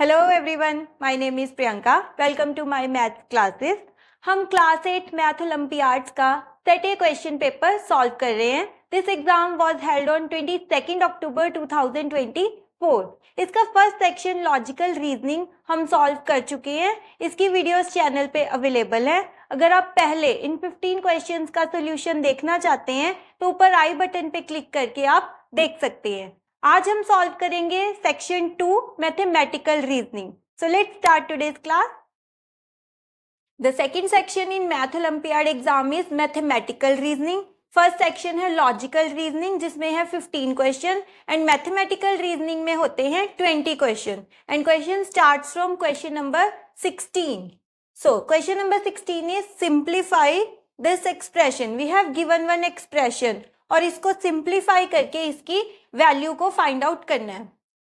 Hello everyone, my name is Priyanka. Welcome to my math classes. हम class 8 math olympiads का set A question paper solve कर रहे हैं। This exam was held on 22 October 2024। इसका first section logical reasoning हम solve कर चुके हैं। इसकी वीडियोस चैनल पे अवेलेबल है। अगर आप पहले इन 15 क्वेश्चंस का सोल्यूशन देखना चाहते हैं तो ऊपर आई बटन पे क्लिक करके आप देख सकते हैं। आज हम सॉल्व करेंगे section 2 mathematical reasoning. So let's start today's class. The second section in math olympiad exam is mathematical reasoning. First section है लॉजिकल रीजनिंग जिसमें है 15 क्वेश्चन एंड मैथमेटिकल रीजनिंग में होते हैं 20 question and question starts from question number 16। So question number 16 is simplify this expression. We have given one expression और इसको simplify करके इसकी वैल्यू को फाइंड आउट करना है।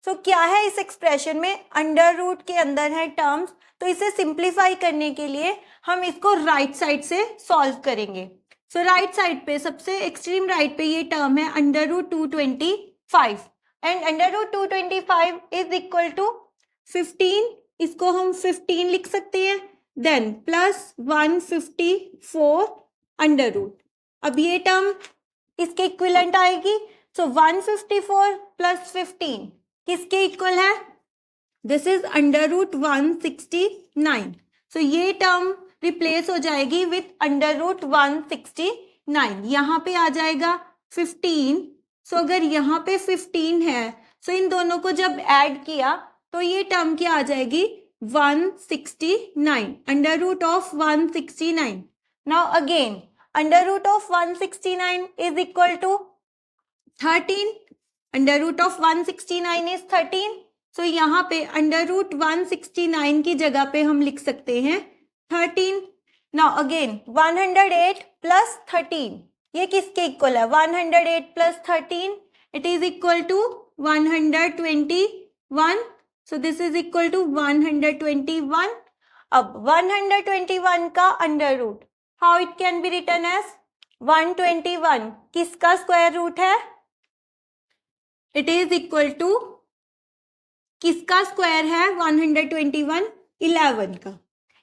सो क्या है इस एक्सप्रेशन में, अंडर रूट के अंदर है टर्म्स, तो इसे सिंप्लीफाई करने के लिए हम इसको राइट साइड से सॉल्व करेंगे। सो राइट साइड पे सबसे एक्सट्रीम राइट पे ये टर्म है under root 225 and under root 225 is equal to 15। इसको हम 15 लिख सकते हैं, देन प्लस 154 अंडर रूट। अब ये टर्म इसके इक्विवेलेंट आएगी। सो 154 प्लस 15 किसके इक्वल है? This is under root 169। So ये टर्म रिप्लेस हो जाएगी विथ अंडर रूट 169। यहाँ पे आ जाएगा 15। सो अगर यहाँ पे 15 है सो इन दोनों को जब ऐड किया तो ये टर्म क्या आ जाएगी? 169, under root of 169। Now again under root of 169 is equal to 13। Under root of 169 is 13। So यहाँ पे अंडर रूट 169 की जगह पे हम लिख सकते हैं 13। नाउ अगेन 108 प्लस 13 ये किसके इक्वल है? 108 plus 13 it is equal to 121। So this is equal to 121। अब 121 का under root how it can be written as 121 किसका स्क्वायर रूट है? इट इज इक्वल टू किसका स्क्वायर है? 121 11 का।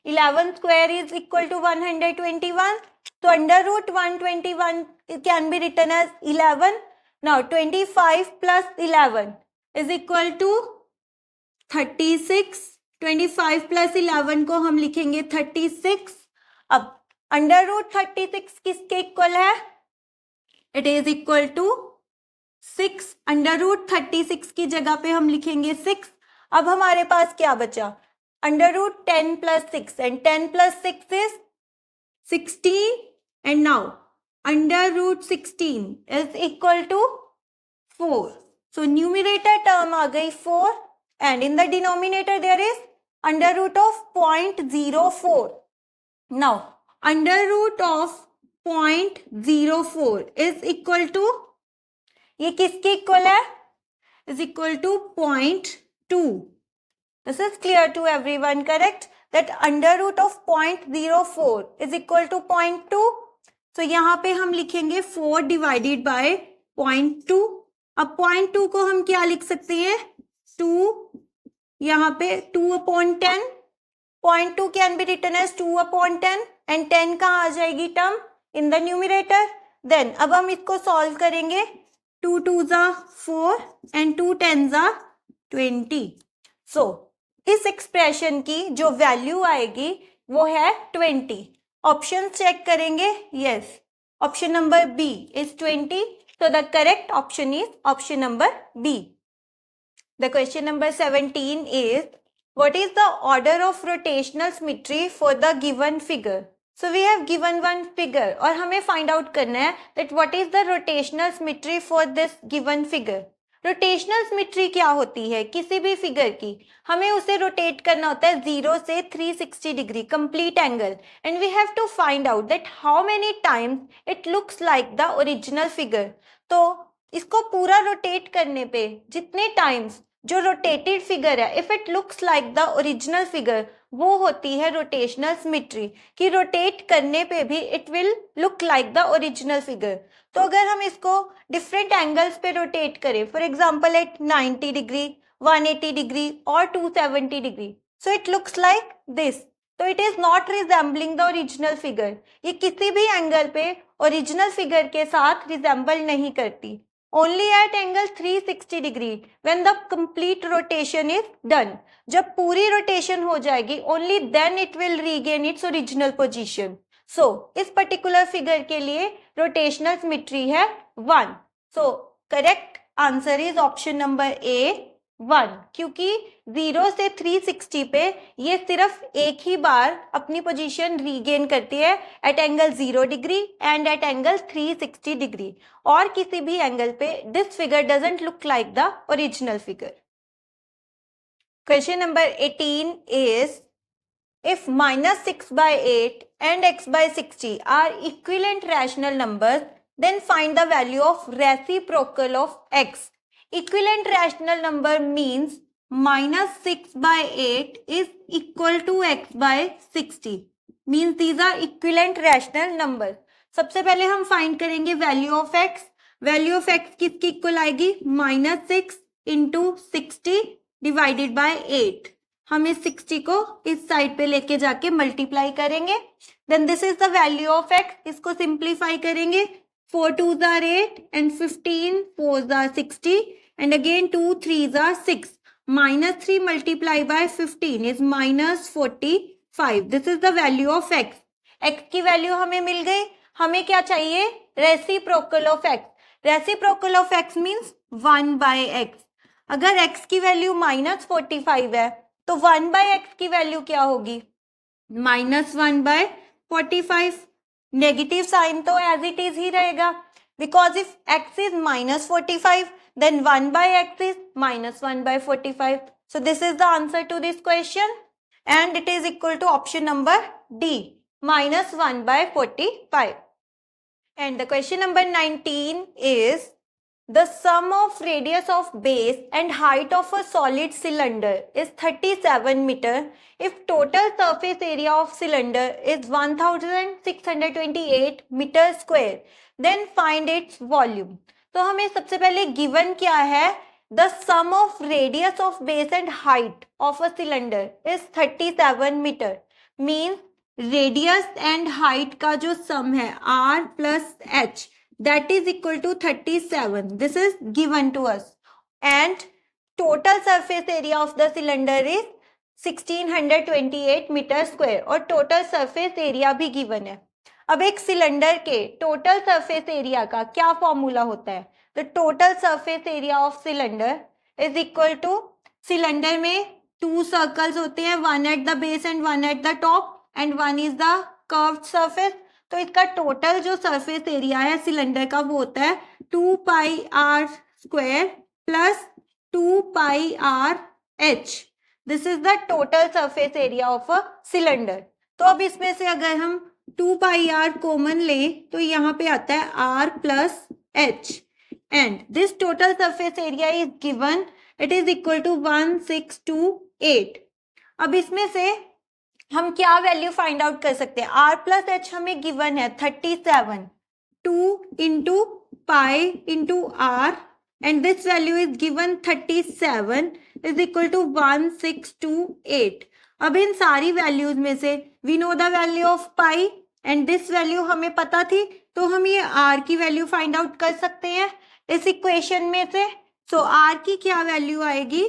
11 स्क्वायर इज इक्वल टू 121। तो under root 121 can be written as 11। Now 25 plus 11 is equal to 36। 25 plus 11 को हम लिखेंगे 36। अब अंडर रूट 36 किसके इक्वल है? It is equal to 6। Under root 36 की जगह पे हम लिखेंगे 6। अब हमारे पास क्या बचा? Under root 10 plus 6 and 10 plus 6 is 16 and now under root 16 is equal to 4। So numerator term आ गई 4 and in the denominator there is under root of 0.04। Now under root of 0.04 is equal to ये किसके equal है? Is equal to 0.2। This is clear to everyone, correct? That under root of 0.04 is equal to 0.2। सो यहाँ पे हम लिखेंगे 4 divided by 0.2। अब 0.2 को हम क्या लिख सकते हैं? 2। यहाँ पे 2/10। 0.2 can be written as 2/10 and 10 कहाँ आ जाएगी term? In the numerator. Then अब हम इसको सॉल्व करेंगे। 2 2s are 4 and 2 10s are 20। सो इस एक्सप्रेशन की जो वैल्यू आएगी वो है 20। ऑप्शन चेक करेंगे। Yes, option number B is 20। So the correct option is option number B. The question number 17 is what is the order of rotational symmetry for the given figure? So we have given one figure और हमें find out करना है that what is the rotational symmetry for this given figure. Rotational symmetry क्या होती है? किसी भी figure की हमें उसे रोटेट करना होता है 0 से 360 degree complete angle and we have to find out that how many times it looks like the original figure. तो इसको पूरा रोटेट करने पे जितने टाइम्स जो रोटेटेड फिगर है if it looks like the original figure वो होती है रोटेशनल सिमेट्री, कि रोटेट करने पे भी it will look like the original figure. तो अगर हम इसको डिफरेंट एंगल्स पे रोटेट करें, for example at 90 degree 180 degree or 270 degree. So it looks like this. तो it is not resembling the original figure. ये किसी भी एंगल पे ओरिजिनल फिगर के साथ रिजेंबल नहीं करती. Only at angle 360 degree when the complete rotation is done. जब पूरी रोटेशन हो जाएगी only then it will regain its original position. So इस पर्टिकुलर फिगर के लिए रोटेशनल सिमेट्री है 1. So correct answer is option number ए 1, क्योंकि 0 से 360 पे ये सिर्फ एक ही बार अपनी पोजीशन रीगेन करती है at angle 0 degree and at angle 360 degree, और किसी भी एंगल पे this figure doesn't look like the original figure. Question number 18 is if -6/8 and x/60 are equivalent rational numbers, then find the value of reciprocal of x. Equivalent rational number means -6/8 is equal to x/60. Means these are equivalent rational numbers. सबसे पहले हम find करेंगे value of x. Value of x किसकी equal आएगी? -6 into 60 divided by 8. हम इस 60 को इस साइड पे लेके जाके मल्टीप्लाई करेंगे. Then this is the value of x. इसको सिंप्लीफाई करेंगे. 4 2s are 8 and 15 4s are 60 and again 2 3s are 6. -3 multiplied by 15 is -45. This is the value of x. x की वैल्यू हमें मिल गई. हमें क्या चाहिए? Reciprocal of x. Reciprocal of x means 1/x. अगर x की वैल्यू -45 है तो 1/x की वैल्यू क्या होगी? -1/45. नेगेटिव साइन तो एज इट इज ही रहेगा, because if x is -45 then 1/x is -1/45. So this is the answer to this question and it is equal to option number D, -1/45. And the question number 19 is the sum of radius of base and height of a solid cylinder is 37 meter if total surface area of cylinder is 1628 meter square, then find its volume. तो हमें सबसे पहले given क्या है? The sum of radius of base and height of a cylinder is 37 meter. Means radius and height का जो sum है r plus h, that is equal to 37. This is given to us. And total surface area of the cylinder is 1628 meter square और total surface area भी given है. अब एक cylinder के total surface area का क्या formula होता है? The total surface area of cylinder is equal to, cylinder में 2 सर्कल्स होते हैं, 1 at the base and 1 at the top and 1 is the curved surface. तो इसका टोटल जो सरफेस एरिया है सिलेंडर का वो होता है 2πr square plus 2πr h. This is the total surface area of a cylinder. तो अब इसमें से अगर हम 2πr कॉमन ले तो यहाँ पे आता है r plus h and this total surface area is given, it is equal to 1628. अब इसमें से हम क्या वैल्यू फाइंड आउट कर सकते हैं? r प्लस h हमें गिवन है 37, 2 into pi into r and this value is given 37 is equal to 1628. अब इन सारी वैल्यूज में से we know the value of pi and this value हमें पता थी, तो हम ये r की वैल्यू फाइंड आउट कर सकते हैं इस इक्वेशन में से. सो r की क्या वैल्यू आएगी?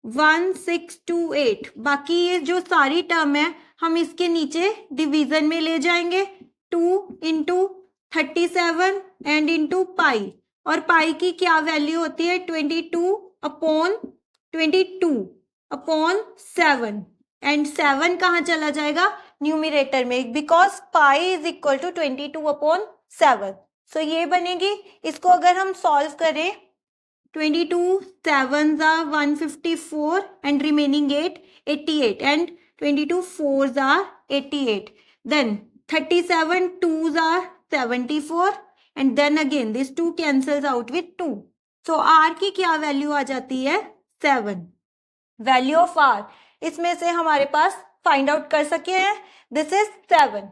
1628. बाकी ये जो सारी टर्म है हम इसके नीचे डिवीजन में ले जाएंगे. 2 इंटू 37 एंड इंटू पाई, और पाई की क्या वैल्यू होती है? 22/7 एंड 7 कहाँ चला जाएगा? न्यूमिरेटर में, because pi is equal to 22/7. So ये बनेगी. इसको अगर हम सॉल्व करें 22 7s are 154 and remaining 8 88 and 22 4s are 88. Then 37 2s are 74 and then again this 2 cancels out with 2. So r की क्या वैल्यू आ जाती है? 7. वैल्यू ऑफ r इसमें से हमारे पास फाइंड आउट कर सके हैं. This is 7.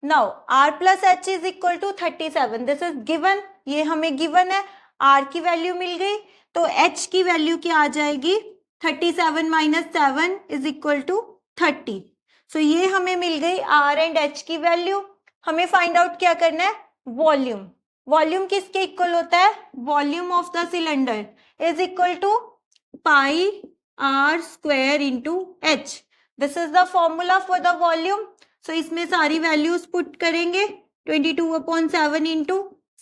Now r plus h is equal to 37. This is given, ये हमें गिवन है. r की वैल्यू मिल गई तो h की वैल्यू क्या आ जाएगी? 37 minus 7 is equal to 30. So ये हमें मिल गई R एंड H की वैल्यू. हमें फाइंड आउट क्या करना है? वॉल्यूम. वॉल्यूम किसके इक्वल होता है? Volume of the cylinder is equal to pi R square into H. This is the formula for the volume. So इसमें सारी वैल्यूज पुट करेंगे. 22/7 into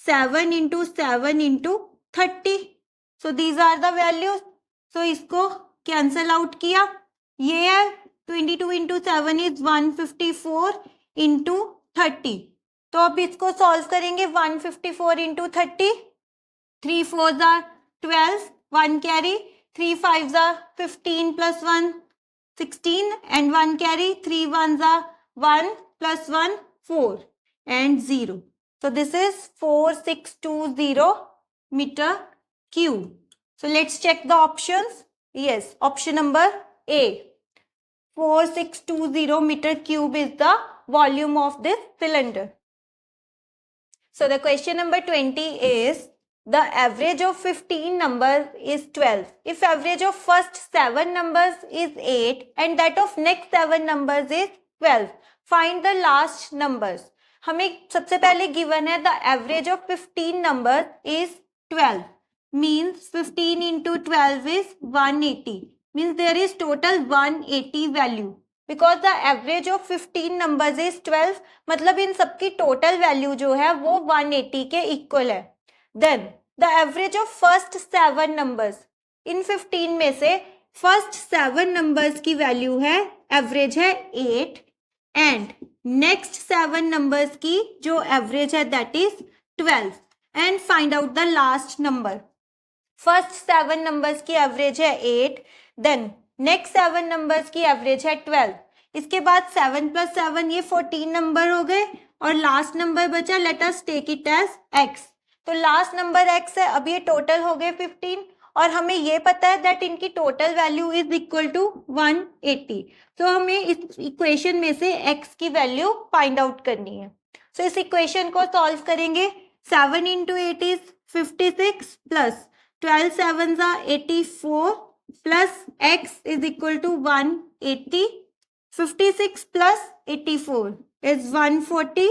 7 into 7 into 30. So these are the values. सो इसको cancel out किया. ये है 22 into 7 is 154 into 30. तो अब इसको सॉल्व करेंगे. 154 into 30. 3 4s are 12, 1 carry, 3 5s are 15 plus 1 16 and 1 carry, 3 1s are 1 plus 1 4 and 0. So this is 4620 meter cube. So let's check the options. Yes, option number A. 4620 meter cube is the volume of this cylinder. So the question number 20 is the average of 15 numbers is 12. If average of first 7 numbers is 8 and that of next 7 numbers is 12. Find the last numbers. हमें सबसे पहले given है the average of 15 numbers is 12. Means 15 into 12 is 180. Means there is total 180 value. Because the average of 15 numbers is 12. मतलब इन सबकी total value जो है वो 180 के equal है. Then the average of first 7 numbers. इन 15 में से first 7 numbers की value है, average है 8 and next 7 numbers की जो average है that is 12 and find out the last number. First 7 numbers की average है 8, then next 7 numbers की average है 12. इसके बाद 7 plus 7 ये 14 नंबर हो गए और लास्ट नंबर बचा. Let us take it as x. तो लास्ट नंबर x है. अब ये टोटल हो गए 15 और हमें ये पता है दैट इनकी total value is equal to 180. तो हमें इस इक्वेशन में से x की वैल्यू फाइंड आउट करनी है. सो इस इक्वेशन को सॉल्व करेंगे. 7 into 8 is 56 plus 12 7s are 84 plus x is equal to 180. 56 plus 84 is 140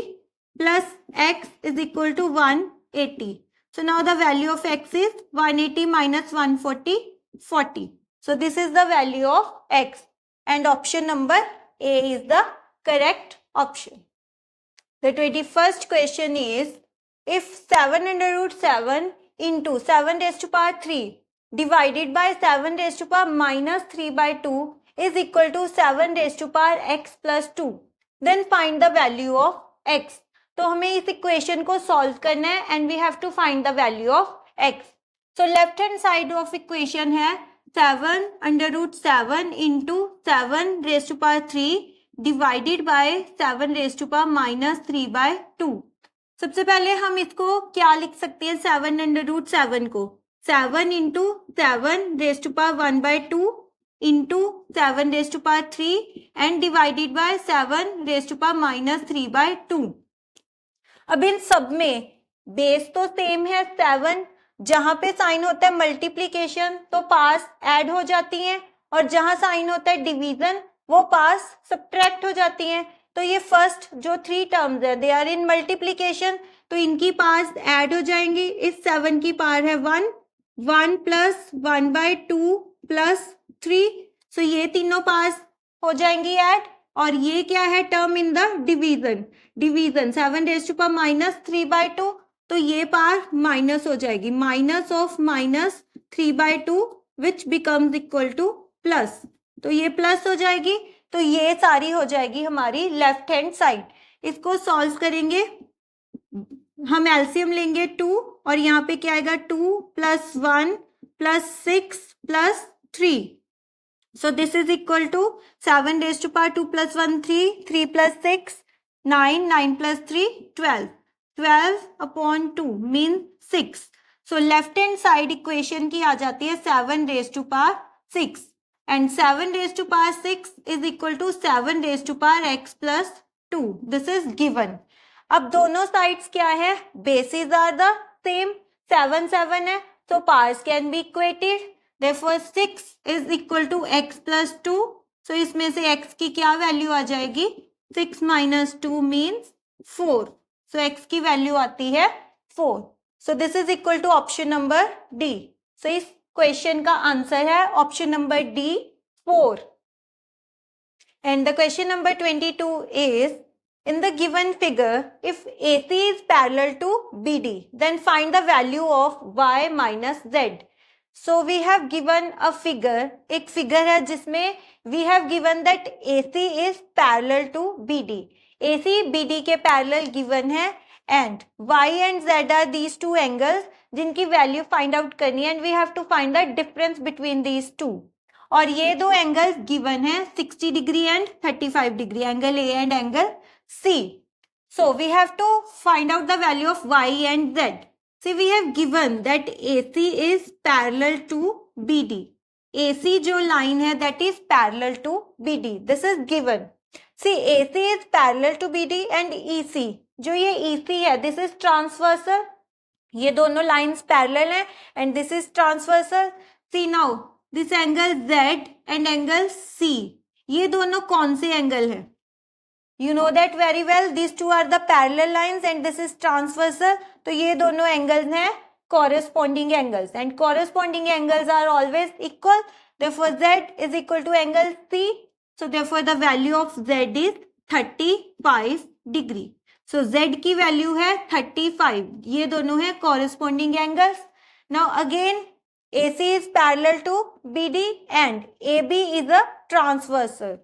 plus x is equal to 180. So now the value of x is 180 minus 140, 40. So this is the value of x and option number A is the correct option. The 21st question is, if 7 under root 7 into 7 raised to power 3 divided by 7 raised to power minus 3 by 2 is equal to 7 raised to power x plus 2, then find the value of x. तो हमें इस equation को solve करना है and we have to find the value of x. So left hand side of equation है 7 under root 7 into 7 raise to power 3 divided by 7 raise to power minus 3 by 2. सबसे पहले हम इसको क्या लिख सकते हैं? 7 अंडर रूट 7 को 7 into 7 raise to power 1 by 2 into 7 raise to power 3 and divided by 7 raise to power minus 3 by 2. अब इन सब में बेस तो सेम है 7. जहां पे साइन होता है मल्टीप्लीकेशन तो पास ऐड हो जाती हैं और जहां साइन होता है डिवीजन वो पास सब्ट्रैक्ट हो जाती हैं. तो ये फर्स्ट जो 3 टर्म्स है दे आर इन मल्टीप्लीकेशन तो इनकी पास ऐड हो जाएंगी. इस 7 की पावर है 1, 1 प्लस 1 बाय 2 प्लस 3. सो ये तीनों पास हो जाएंगी ऐड. और ये क्या है? Term in the division. Division 7 raise to power minus 3 by 2 तो ये पावर माइनस हो जाएगी. Minus of minus 3 by 2 which becomes equal to plus. तो ये प्लस हो जाएगी. तो ये सारी हो जाएगी हमारी लेफ्ट हैंड साइड. इसको सॉल्व करेंगे. हम एलसीएम लेंगे 2 और यहाँ पे क्या आएगा? 2 plus 1 plus 6 plus 3. So this is equal to 7 raised to power 2 plus 1 3, 3 plus 6 9, 9 plus 3 12. 12 upon 2 means 6. So left hand side equation की आ जाती है 7 raised to power 6 and 7 raised to power 6 is equal to 7 raised to power x plus 2. This is given. अब दोनों sides क्या है? Bases are the same. 7 7 है so powers can be equated. Therefore 6 is equal to x plus 2. So इसमें से x की क्या value आ जाएगी? 6 माइनस 2 मीन्स 4. सो x की वैल्यू आती है 4. So this is equal to option number D. So इस क्वेश्चन का आंसर है option number D 4. And the question number 22 is, in the given figure, if AC is parallel to BD, then find the value of y minus z. So we have given a figure, एक figure है जिसमें we have given that AC is parallel to BD. AC BD के parallel given है and y and z are these two angles जिनकी value find out करनी है and we have to find the difference between these two. और ये दो angles given है 60 degree and 35 degree, angle A and angle C. So we have to find out the value of y and z. See we have given that AC is parallel to BD. AC जो line है that is parallel to BD. This is given. See AC is parallel to BD and EC, जो ये EC है this is transversal. ये दोनों lines parallel हैं and this is transversal. See now this angle Z and angle C, ये दोनों कौन से एंगल है? You know that very well. This two are the parallel lines and this is transversal. तो ये दोनों एंगल्स हैं corresponding angles and corresponding angles are always equal. Therefore Z is equal to angle C. So therefore the value of Z is 35 degree. So Z की value है 35. ये दोनों है corresponding angles. Now again AC is parallel to BD and AB is a transversal.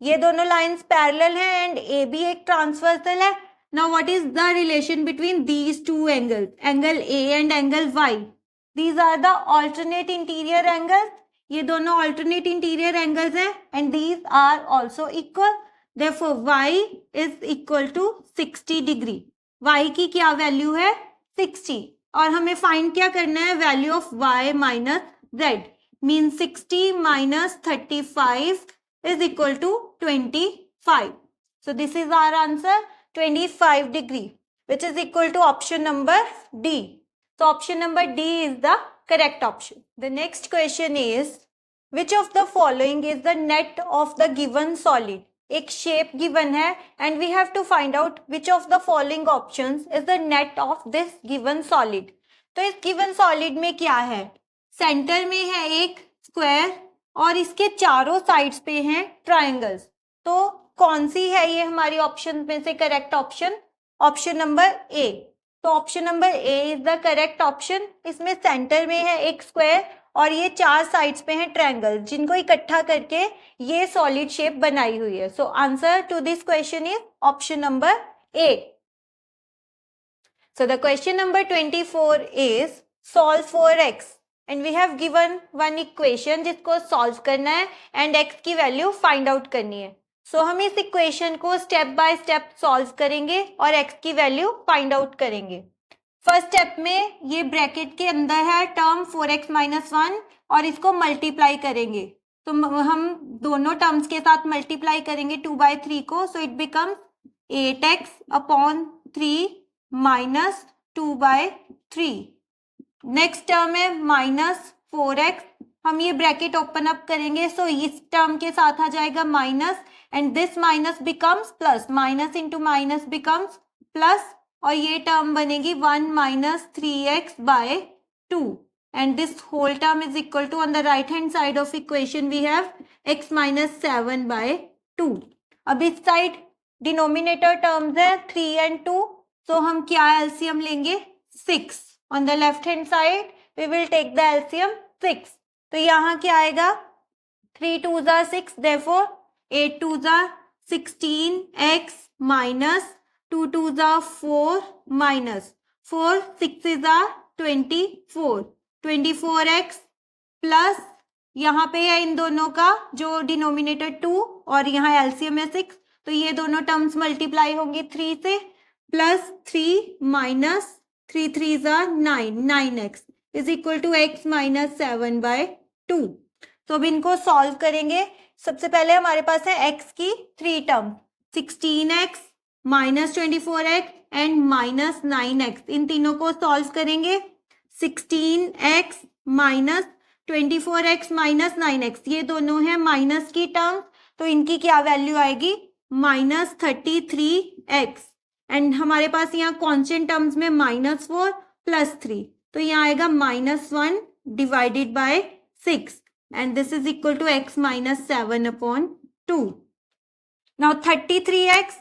ये दोनों lines parallel हैं and AB एक transversal है. Now what is the relation between these two angles? Angle A and angle Y. These are the alternate interior angles. ये दोनों alternate interior angles हैं and these are also equal. Therefore Y is equal to 60 degree. Y की क्या value है? 60. और हमें find क्या करना है? Value of y minus z. Mean 60 minus 35 is equal to 25. So this is our answer 25 degree which is equal to option number D. So option number D is the correct option. The next question is, which of the following is the net of the given solid? एक shape given है and we have to find out which of the following options is the net of this given solid. तो इस given solid में क्या है? Centre में है एक स्क्वायर और इसके चारों साइड्स पे हैं ट्राइंगल्स. तो कौन सी है ये हमारी ऑप्शन में से correct option? Option number A. तो option number A is the correct option. इसमें सेंटर में है एक स्क्वायर और ये चार साइड्स पे हैं ट्रायंगल जिनको इकट्ठा करके ये सॉलिड शेप बनाई हुई है. So answer to this question is option number A. So the question number 24 is solve for x and we have given one equation जिसको सॉल्व करना है एंड x की वैल्यू फाइंड आउट करनी है. सो हम इस इक्वेशन को स्टेप बाय स्टेप सॉल्व करेंगे और x की वैल्यू फाइंड आउट करेंगे. फर्स्ट स्टेप में ये ब्रैकेट के अंदर है टर्म 4x माइनस 1 और इसको मल्टीप्लाई करेंगे. तो हम दोनों टर्म्स के साथ मल्टीप्लाई करेंगे 2/3 को. So it becomes 8x upon 3 minus 2/3. Next term है माइनस 4x. हम ये ब्रैकेट ओपन अप करेंगे. सो इस टर्म के साथ आ जाएगा minus and this minus becomes plus. Minus into minus becomes plus और ये टर्म बनेगी 1 minus 3x/2 and this whole term is equal to on the right hand side of equation we have x minus 7/2. अब इस side denominator terms है 3 and 2. सो हम क्या LCM लेंगे? 6. On the left hand side we will take the LCM 6. तो यहाँ क्या आएगा? 3 2s are 6. Therefore 8 2s are 16x minus 2 2s are 4 minus 4 6s are 24. 24x plus यहाँ पे है इन दोनों का जो डिनोमिनेटर 2 और यहाँ एलसीएम है 6. तो ये दोनों टर्म्स मल्टीप्लाई होंगे 3 से plus 3 minus 3 3s are 9. 9x is equal to x minus 7/2. तो अब इनको सॉल्व करेंगे. सबसे पहले हमारे पास है x की 3 term 16x minus 24x and minus 9x. इन तीनों को सॉल्व करेंगे. 16x minus 24x minus 9x, ये दोनों है माइनस की टर्म, तो इनकी क्या वैल्यू आएगी, माइनस 33x। एंड हमारे पास यहाँ कॉन्स्टेंट टर्म्स में -4 प्लस 3, तो यहाँ आएगा -1 divided by 6 and this is equal to x minus 7/2। Now 33x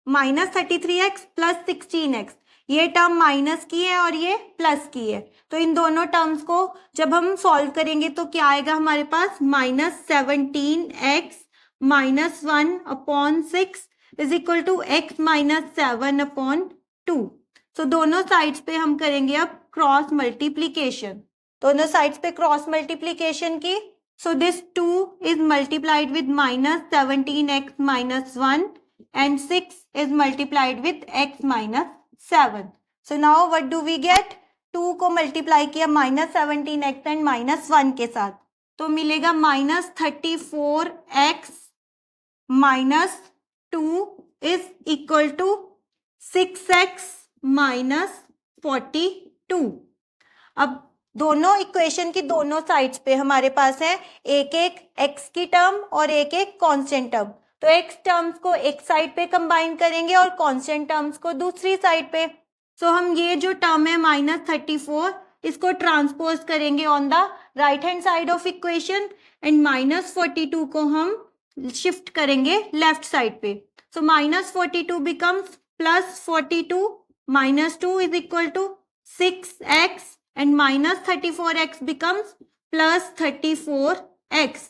minus 33x plus 16x, ये टर्म माइनस की है और ये प्लस की है, तो इन दोनों टर्म्स को जब हम सॉल्व करेंगे तो क्या आएगा हमारे पास, -17x minus 1/6 is equal to x minus 7/2। So दोनों साइड्स पे हम करेंगे अब क्रॉस मल्टीप्लीकेशन, दोनों साइड्स पे क्रॉस मल्टीप्लीकेशन की। So this 2 is multiplied with minus 17x minus 1 and 6 is multiplied with x minus 7. So now what do we get? 2 को multiply किया minus 17x and minus 1 के साथ, तो मिलेगा minus 34x minus 2 is equal to 6x minus 42. अब दोनों equation की दोनों साइड्स पे हमारे पास है एक एक x की टर्म और एक एक कांस्टेंट टर्म, तो x टर्म्स को एक साइड पे कंबाइन करेंगे और कांस्टेंट टर्म्स को दूसरी साइड पे। सो हम ये जो टर्म है -34 इसको ट्रांसपोज करेंगे on the right hand side of equation and -42 को हम शिफ्ट करेंगे लेफ्ट साइड पे। So -42 becomes +42, -2 is equal to 6x and minus 34x becomes plus 34x.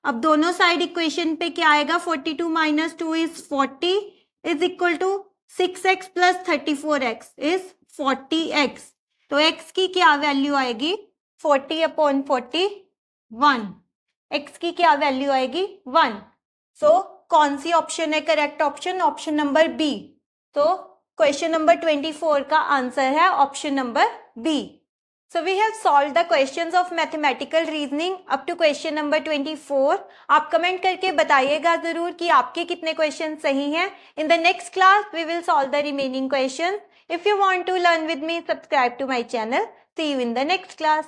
अब दोनों साइड इक्वेशन पे क्या आएगा, 42 minus 2 is 40 is equal to 6x plus 34x is 40x. तो x की क्या वैल्यू आएगी, 40/41, x की क्या वैल्यू आएगी 1। सो कौन सी ऑप्शन है correct option, option number B. तो क्वेश्चन नंबर 24 का आंसर है option number B. So we have solved the questions of mathematical reasoning up to question number 24. आप कमेंट करके बताइएगा जरूर कि आपके कितने क्वेश्चन सही हैं। In the next class we will solve the remaining questions. If you want to learn with me, subscribe to my channel. See you in the next class.